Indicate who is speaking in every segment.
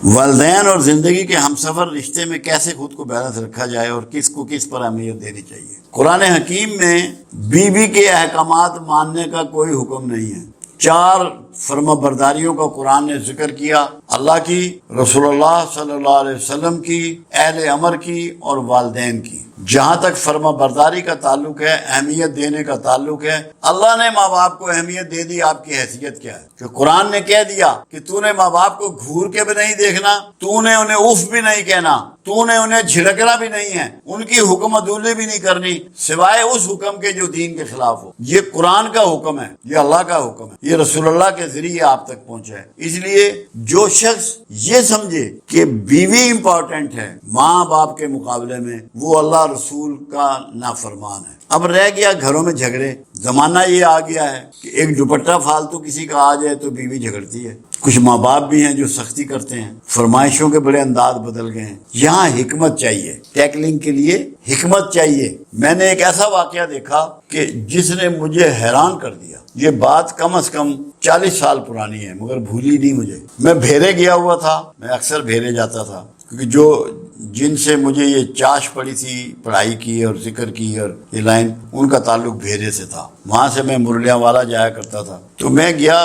Speaker 1: والدین اور زندگی کے ہمسفر رشتے میں کیسے خود کو بیلنس رکھا جائے اور کس کو کس پر اہمیت دینی چاہیے۔ قرآن حکیم میں بیوی کے احکامات ماننے کا کوئی حکم نہیں ہے۔ 4 فرما برداریوں کا قرآن نے ذکر کیا، اللہ کی، رسول اللہ صلی اللہ علیہ وسلم کی، اہل امر کی اور والدین کی۔ جہاں تک فرما برداری کا تعلق ہے، اہمیت دینے کا تعلق ہے، اللہ نے ماں باپ کو اہمیت دے دی۔ آپ کی حیثیت کیا ہے کہ قرآن نے کہہ دیا کہ تو نے ماں باپ کو گھور کے بھی نہیں دیکھنا، تو نے انہیں اف بھی نہیں کہنا، تو نے انہیں جھڑکنا بھی نہیں ہے، ان کی حکم عدولی بھی نہیں کرنی سوائے اس حکم کے جو دین کے خلاف ہو۔ یہ قرآن کا حکم ہے، یہ اللہ کا حکم ہے، یہ رسول اللہ کے ذریعے آپ تک پہنچا ہے۔ اس لیے جو شخص یہ سمجھے کہ بیوی امپورٹنٹ ہے ماں باپ کے مقابلے میں، وہ اللہ رسول کا نافرمان ہے۔ اب رہ گیا گھروں میں جھگڑے۔ زمانہ یہ آ گیا ہے کہ ایک دوپٹہ فالتو کسی کا آ جائے تو بیوی جھگڑتی ہے۔ کچھ ماں باپ بھی ہیں جو سختی کرتے ہیں، فرمائشوں کے بڑے انداز بدل گئے ہیں۔ یہاں حکمت چاہیے، ٹیکلنگ کے لیے حکمت چاہیے۔ میں نے ایک ایسا واقعہ دیکھا کہ جس نے مجھے حیران کر دیا۔ یہ بات کم از کم 40 سال پرانی ہے مگر بھولی نہیں مجھے۔ میں بھیرے گیا ہوا تھا، میں اکثر بھیرے جاتا تھا کیونکہ جن سے مجھے یہ چاش پڑی تھی پڑھائی کی اور ذکر کی اور یہ لائن، ان کا تعلق بھیرے سے تھا۔ وہاں سے میں مرلیاں والا جایا کرتا تھا۔ تو میں گیا،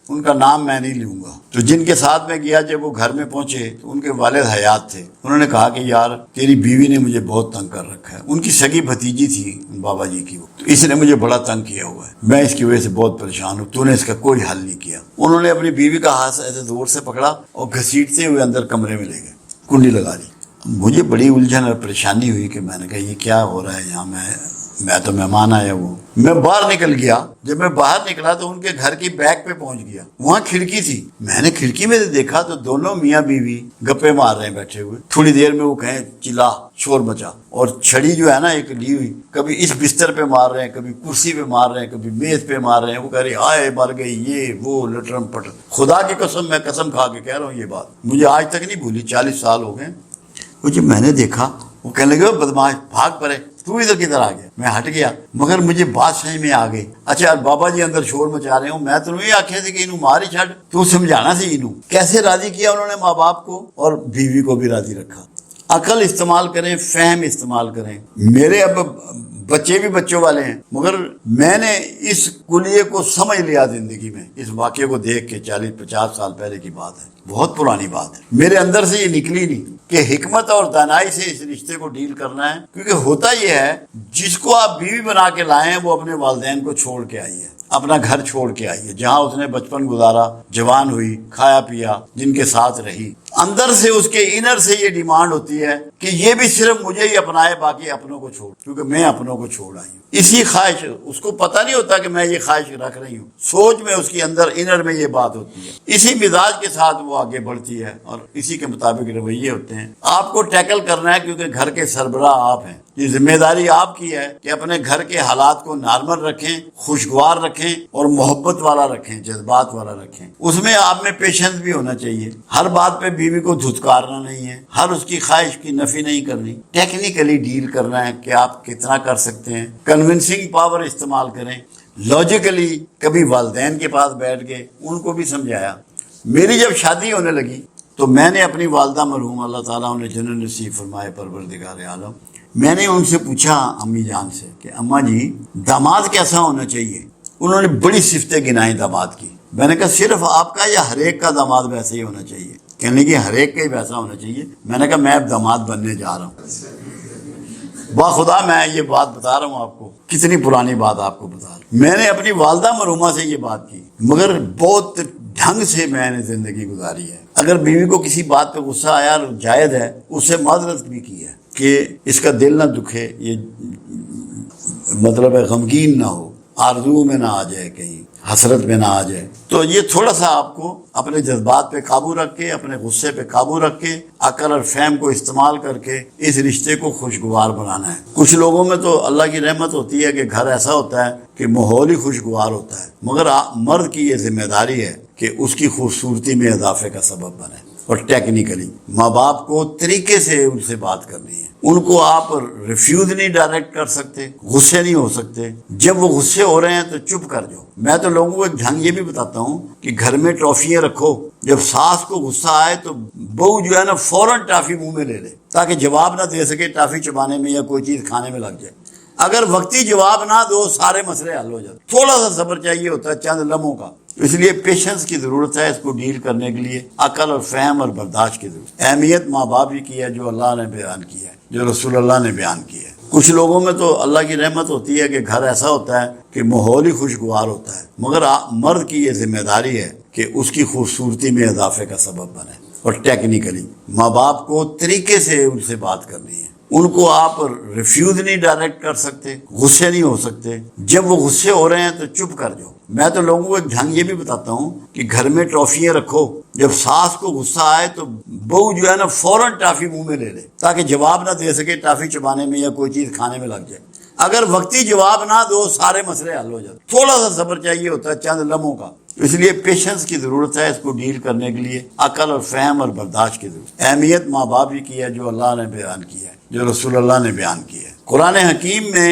Speaker 1: ان کا نام میں نہیں لوں گا، تو جن کے ساتھ میں گیا جب وہ گھر میں پہنچے تو ان کے والد حیات تھے۔ انہوں نے کہا کہ یار تیری بیوی نے مجھے بہت تنگ کر رکھا ہے۔ ان کی سگی بھتیجی تھی بابا جی کی، تو اس نے مجھے بڑا تنگ کیا ہوا ہے، میں اس کی وجہ سے بہت پریشان ہوں، تو نے اس کا کوئی حل نہیں کیا۔ انہوں نے اپنی بیوی کا ہاتھ ایسے زور سے پکڑا اور گھسیٹتے ہوئے اندر کمرے میں لے گئے، کنڈی لگا دی۔ مجھے بڑی الجھن اور پریشانی ہوئی کہ میں نے کہا یہ کیا ہو رہا ہے یہاں، میں تو مہمان آیا ہوں۔ میں باہر نکل گیا، جب میں باہر نکلا تو ان کے گھر کی بیک پہ پہنچ گیا، وہاں کھڑکی تھی۔ میں نے کھڑکی میں دیکھا تو دونوں میاں بیوی گپے مار رہے ہیں بیٹھے ہوئے۔ تھوڑی دیر میں وہ کہیں چلا، شور مچا، اور چھڑی جو ہے نا ایک لی ہوئی، کبھی اس بستر پہ مار رہے ہیں، کبھی کرسی پہ مار رہے ہیں، کبھی میز پہ مار رہے ہیں۔ وہ کہہ رہے آئے مر گئی، یہ وہ لٹرم پٹر۔ خدا کی قسم، میں قسم کھا کے کہہ رہا ہوں، یہ بات مجھے آج تک نہیں بھولی، 40 سال ہو گئے۔ وہ جب میں نے دیکھا، وہ کہنے لگے بدماش بھاگ پڑے، تو ادھر کدھر آ گیا؟ میں ہٹ گیا، مگر مجھے بات سمجھ میں آ گئی۔ اچھا بابا جی اندر شور مچا رہے ہوں، میں تو نہیں آخیا تھی کہ انہوں مار ہی چھڑ، تو سمجھانا سی انہوں۔ کیسے راضی کیا انہوں نے ماں باپ کو، اور بیوی کو بھی راضی رکھا۔ عقل استعمال کریں، فہم استعمال کریں۔ میرے اب بچے بھی بچوں والے ہیں، مگر میں نے اس کلیے کو سمجھ لیا زندگی میں، اس واقعے کو دیکھ کے۔ 40-50 سال پہلے کی بات ہے، بہت پرانی بات ہے، میرے اندر سے یہ نکلی نہیں کہ حکمت اور دانائی سے اس رشتے کو ڈیل کرنا ہے۔ کیونکہ ہوتا یہ ہے، جس کو آپ بیوی بنا کے لائے ہیں وہ اپنے والدین کو چھوڑ کے آئی ہے، اپنا گھر چھوڑ کے آئی ہے، جہاں اس نے بچپن گزارا، جوان ہوئی، کھایا پیا، جن کے ساتھ رہی۔ اندر سے اس کے انر سے یہ ڈیمانڈ ہوتی ہے کہ یہ بھی صرف مجھے ہی اپنائے، باقی اپنوں کو چھوڑ، کیونکہ میں اپنوں کو چھوڑ آئی ہوں۔ اسی خواہش، اس کو پتہ نہیں ہوتا کہ میں یہ خواہش رکھ رہی ہوں، سوچ میں اس کے اندر انر میں یہ بات ہوتی ہے۔ اسی مزاج کے ساتھ وہ آگے بڑھتی ہے اور اسی کے مطابق رویے ہوتے ہیں۔ آپ کو ٹیکل کرنا ہے کیونکہ گھر کے سربراہ آپ ہیں۔ یہ ذمہ داری آپ کی ہے کہ اپنے گھر کے حالات کو نارمل رکھیں، خوشگوار رکھیں اور محبت والا رکھیں، جذبات والا رکھیں۔ اس میں آپ میں پیشنس بھی ہونا چاہیے۔ ہر بات پہ بیوی کو دھتکارنا نہیں ہے، ہر اس کی خواہش کی نفی نہیں کرنی، ٹیکنیکلی ڈیل کرنا ہے کہ آپ کتنا کر سکتے ہیں۔ کنونسنگ پاور استعمال کریں، لاجیکلی۔ کبھی والدین کے پاس بیٹھ گئے، ان کو بھی سمجھایا۔ میری جب شادی ہونے لگی تو میں نے اپنی والدہ مرحوم، اللہ تعالیٰ انہیں جنت نصیب فرمائے، پروردگار عالم، میں نے ان سے پوچھا امی جان سے کہ اماں جی داماد کیسا ہونا چاہیے؟ انہوں نے بڑی صفتیں گنائیں داماد کی۔ میں نے کہا صرف آپ کا یا ہر ایک کا داماد ویسے ہی ہونا چاہیے؟ کہنے لگے ہر ایک کا ہی ویسا ہونا چاہیے۔ میں نے کہا میں اب داماد بننے جا رہا ہوں۔ باخدا میں یہ بات بتا رہا ہوں آپ کو، کتنی پرانی بات آپ کو بتا رہا ہوں۔ میں نے اپنی والدہ مرحومہ سے یہ بات کی، مگر بہت ڈھنگ سے میں نے زندگی گزاری ہے۔ اگر بیوی کو کسی بات پہ غصہ آیا، جائز ہے، اس سے معذرت بھی کی ہے کہ اس کا دل نہ دکھے، یہ مطلب ہے غمگین نہ ہو، آرزو میں نہ آ جائے، کہیں حسرت میں نہ آ جائے۔ تو یہ تھوڑا سا آپ کو اپنے جذبات پہ قابو رکھ کے، اپنے غصے پہ قابو رکھ کے، عقل اور فہم کو استعمال کر کے اس رشتے کو خوشگوار بنانا ہے۔ کچھ لوگوں میں تو اللہ کی رحمت ہوتی ہے کہ گھر ایسا ہوتا ہے کہ ماحول ہی خوشگوار ہوتا ہے، مگر مرد کی یہ ذمہ داری ہے کہ اس کی خوبصورتی میں اضافے کا سبب بنے۔ اور ٹیکنیکلی ماں باپ کو طریقے سے ان سے بات کرنی ہے، ان کو آپ ریفیوز نہیں ڈائریکٹ کر سکتے، غصے نہیں ہو سکتے۔ جب وہ غصے ہو رہے ہیں تو چپ کر جاؤ۔ میں تو لوگوں کو ایک ڈھنگ یہ بھی بتاتا ہوں کہ گھر میں ٹافیاں رکھو، جب ساس کو غصہ آئے تو بہو جو ہے نا فوراً ٹافی منہ میں لے لے تاکہ جواب نہ دے سکے ٹافی چبانے میں یا کوئی چیز کھانے میں لگ جائے۔ اگر وقتی جواب نہ دو سارے مسئلے حل ہو جاتے۔ تھوڑا سا صبر چاہیے ہوتا ہے چند لمحوں کا، اس لیے پیشنس کی ضرورت ہے۔ اس کو ڈیل کرنے کے لیے عقل اور فہم اور برداشت کی ضرورت ہے۔ اہمیت ماں باپ کی ہے جو اللہ نے بیان کی ہے، جو رسول اللہ نے بیان کی ہے۔ کچھ لوگوں میں تو اللہ کی رحمت ہوتی ہے کہ گھر ایسا ہوتا ہے کہ ماحول ہی خوشگوار ہوتا ہے، مگر مرد کی یہ ذمہ داری ہے کہ اس کی خوبصورتی میں اضافے کا سبب بنے۔ اور ٹیکنیکلی ماں باپ کو طریقے سے ان سے بات کرنی ہے، ان کو آپ ریفیوز نہیں ڈائریکٹ کر سکتے، غصے نہیں ہو سکتے۔ جب وہ غصے ہو رہے ہیں تو چپ کر جاؤ۔ میں تو لوگوں کو ایک ڈھنگ یہ بھی بتاتا ہوں کہ گھر میں ٹافیاں رکھو، جب ساس کو غصہ آئے تو بہو جو ہے نا فوراً ٹافی منہ میں لے لے تاکہ جواب نہ دے سکے ٹافی چبانے میں یا کوئی چیز کھانے میں لگ جائے۔ اگر وقتی جواب نہ دو سارے مسئلے حل ہو جاتے۔ تھوڑا سا صبر چاہیے ہوتا ہے چند لمحوں کا، اس لیے پیشنس کی ضرورت ہے۔ اس کو ڈیل کرنے کے لیے عقل اور فہم اور برداشت کی ضرورت ہے۔ اہمیت ماں باپ کی ہے جو اللہ نے بیان کی ہے، جو رسول اللہ نے بیان کی ہے۔ قرآن حکیم میں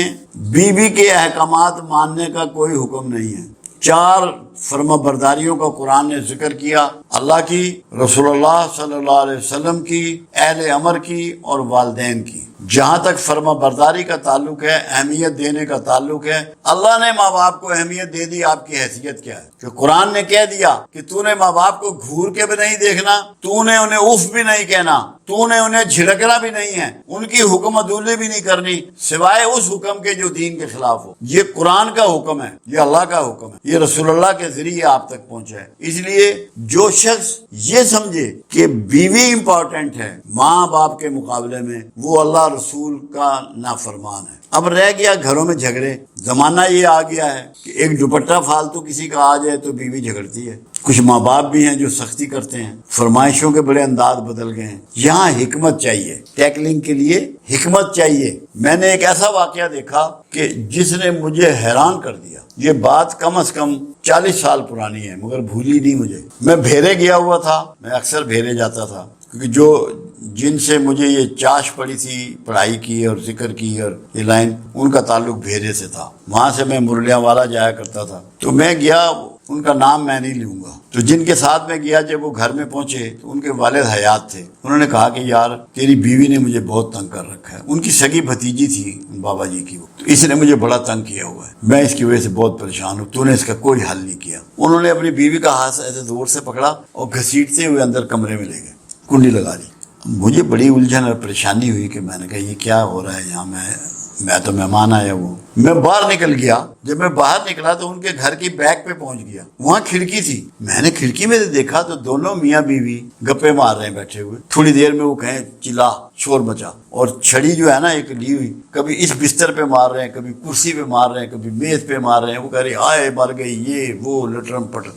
Speaker 1: بیوی کے احکامات ماننے کا کوئی حکم نہیں ہے۔ 4 فرما برداریوں کا قرآن نے ذکر کیا، اللہ کی، رسول اللہ صلی اللہ علیہ وسلم کی، اہل امر کی اور والدین کی۔ جہاں تک فرما برداری کا تعلق ہے، اہمیت دینے کا تعلق ہے، اللہ نے ماں باپ کو اہمیت دے دی۔ آپ کی حیثیت کیا ہے کہ قرآن نے کہہ دیا کہ تو نے ماں باپ کو گھور کے بھی نہیں دیکھنا، تو نے انہیں اف بھی نہیں کہنا، تو نے انہیں جھڑکنا بھی نہیں ہے، ان کی حکم عدولی بھی نہیں کرنی سوائے اس حکم کے جو دین کے خلاف ہو۔ یہ قرآن کا حکم ہے، یہ اللہ کا حکم ہے، یہ رسول اللہ کے ذریعے آپ تک پہنچا ہے۔ اس لیے جو شخص یہ سمجھے کہ بیوی امپورٹنٹ ہے ماں باپ کے مقابلے میں، وہ اللہ رسول کا نافرمان ہے۔ اب رہ گیا گھروں میں جھگڑے۔ زمانہ یہ آ گیا ہے کہ ایک دوپٹہ فالتو کسی کا آ جائے تو بیوی جھگڑتی ہے۔ کچھ ماں باپ بھی ہیں جو سختی کرتے ہیں، فرمائشوں کے بڑے انداز بدل گئے ہیں۔ یہاں حکمت چاہیے، ٹیکلنگ کے لیے حکمت چاہیے۔ میں نے ایک ایسا واقعہ دیکھا کہ جس نے مجھے حیران کر دیا۔ یہ بات کم از کم 40 سال پرانی ہے مگر بھولی نہیں مجھے۔ میں بھیرے گیا ہوا تھا، میں اکثر بھیرے جاتا تھا کیونکہ جن سے مجھے یہ چاش پڑی تھی پڑھائی کی اور ذکر کی اور یہ لائن، ان کا تعلق بھیرے سے تھا۔ وہاں سے میں مرلیاں والا جایا کرتا تھا۔ تو میں گیا، ان کا نام میں نہیں لوں گا۔ تو جن کے ساتھ میں گیا، جب وہ گھر میں پہنچے تو ان کے والد حیات تھے۔ انہوں نے کہا کہ یار تیری بیوی نے مجھے بہت تنگ کر رکھا ہے۔ ان کی سگی بھتیجی تھی بابا جی کی، تو اس نے مجھے بڑا تنگ کیا ہوا ہے، میں اس کی وجہ سے بہت پریشان ہوں، تو نے اس کا کوئی حل نہیں کیا۔ انہوں نے اپنی بیوی کا ہاتھ ایسے زور سے پکڑا اور گھسیٹتے ہوئے اندر کمرے میں لے گئے، کنڈی لگا دی۔ مجھے بڑی الجھن اور پریشانی ہوئی کہ میں نے کہا یہ کیا ہو رہا ہے یہاں؟ میں تو مہمان آیا ہوں۔ میں باہر نکل گیا۔ جب میں باہر نکلا تو ان کے گھر کی بیک پہ پہنچ گیا، وہاں کھڑکی تھی۔ میں نے کھڑکی میں دیکھا تو دونوں میاں بیوی گپے مار رہے ہیں بیٹھے ہوئے۔ تھوڑی دیر میں وہ کہیں چلا، شور مچا، اور چھڑی جو ہے نا ایک لی ہوئی، کبھی اس بستر پہ مار رہے ہیں، کبھی کرسی پہ مار رہے ہیں، کبھی میز پہ مار رہے ہیں۔ وہ کہہ رہے آئے مر گئی، یہ وہ لٹرم پٹرم۔